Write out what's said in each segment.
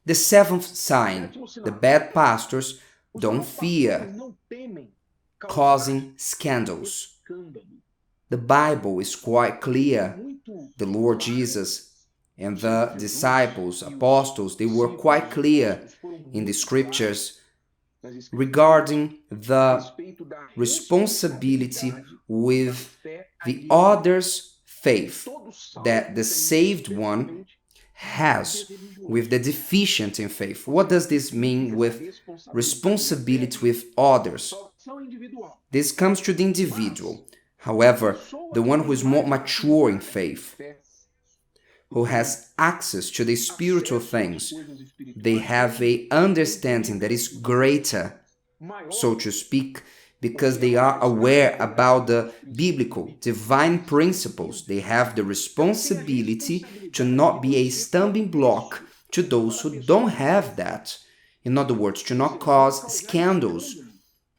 The seventh sign, the bad pastors don't fear causing scandals. The Bible is quite clear. The Lord Jesus and the disciples, apostles, they were quite clear in the scriptures regarding the responsibility with the other's faith that the saved one has with the deficient in faith. What does this mean with responsibility with others? This comes to the individual. However, the one who is more mature in faith, who has access to the spiritual things, they have a understanding that is greater, so to speak, because they are aware about the biblical, divine principles. They have the responsibility to not be a stumbling block to those who don't have that. In other words, to not cause scandals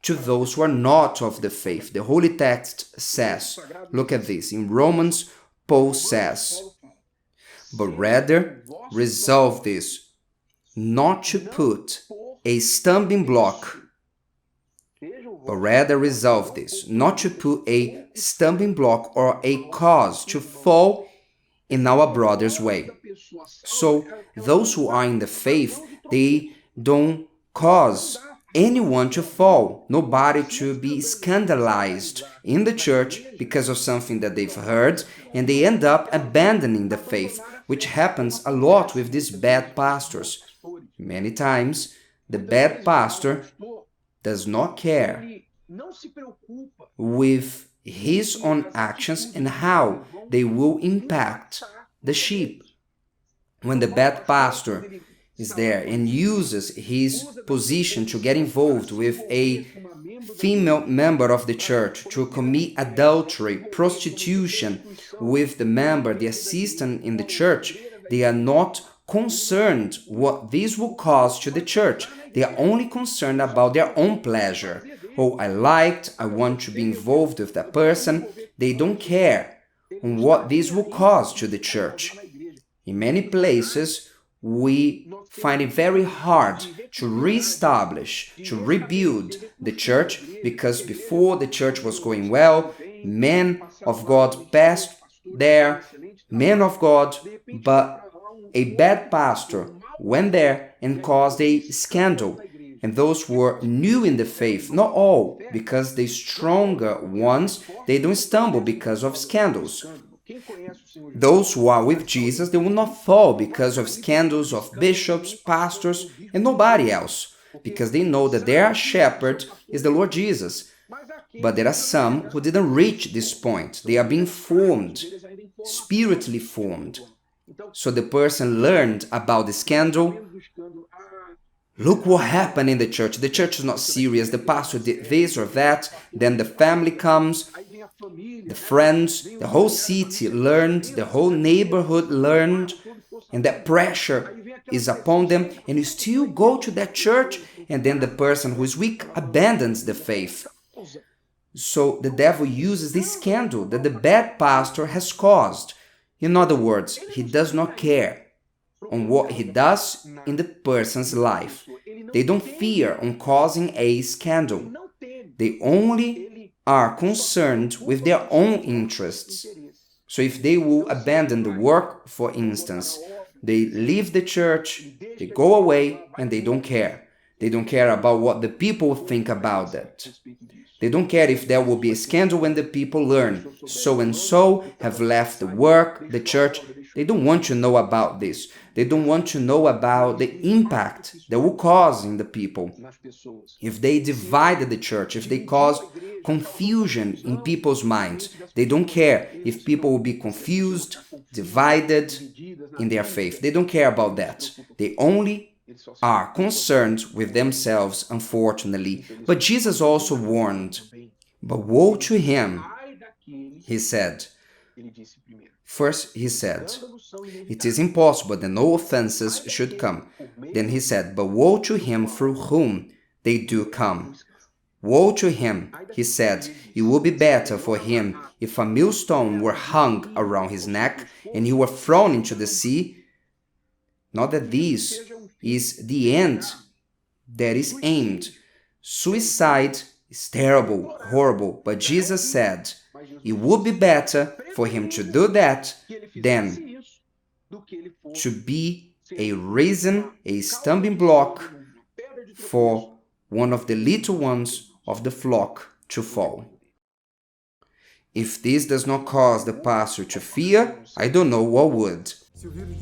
to those who are not of the faith. The Holy Text says, look at this, in Romans, Paul says, but rather resolve this, not to put a stumbling block, but rather resolve this, not to put a stumbling block or a cause to fall in our brother's way. So those who are in the faith, they don't cause anyone to fall, nobody to be scandalized in the church because of something that they've heard, and they end up abandoning the faith, which happens a lot with these bad pastors. Many times, the bad pastor does not care with his own actions and how they will impact the sheep. When the bad pastor is there and uses his position to get involved with a female member of the church to commit adultery, prostitution with the member, the assistant in the church, they are not concerned what this will cause to the church. They are only concerned about their own pleasure. Oh, I want to be involved with that person. They don't care on what this will cause to the church. In many places, we find it very hard to reestablish, to rebuild the church, because before the church was going well, men of God passed there, men of God, but a bad pastor went there and caused a scandal. And those who were new in the faith, not all, because the stronger ones, they don't stumble because of scandals. Those who are with Jesus, they will not fall because of scandals of bishops, pastors, and nobody else, because they know that their shepherd is the Lord Jesus. But there are some who didn't reach this point. They are being formed, spiritually formed. So the person learned about the scandal. Look what happened in the church. The church is not serious. The pastor did this or that. Then the family comes, the friends, the whole city learned, the whole neighborhood learned, and that pressure is upon them. And you still go to that church, and then the person who is weak abandons the faith. So the devil uses this scandal that the bad pastor has caused. In other words, he does not care on what he does in the person's life. They don't fear on causing a scandal. They only are concerned with their own interests. So if they will abandon the work, for instance, they leave the church, they go away, and they don't care. They don't care about what the people think about that. They don't care if there will be a scandal when the people learn so and so have left the work, the church. They don't want to know about this. They don't want to know about the impact that will cause in the people. If they divided the church, if they cause confusion in people's minds, they don't care if people will be confused, divided in their faith. They don't care about that. They only are concerned with themselves, unfortunately. But Jesus also warned, but woe to him, he said. First, he said, it is impossible that no offenses should come. Then he said, but woe to him through whom they do come. Woe to him, he said, it would be better for him if a millstone were hung around his neck and he were thrown into the sea. Not that these is the end that is aimed. Suicide is terrible, horrible, but Jesus said it would be better for him to do that than to be a reason, a stumbling block for one of the little ones of the flock to fall. If this does not cause the pastor to fear, I don't know what would.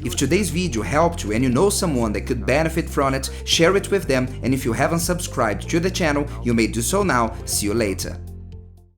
If today's video helped you and you know someone that could benefit from it, share it with them, and if you haven't subscribed to the channel, you may do so now. See you later.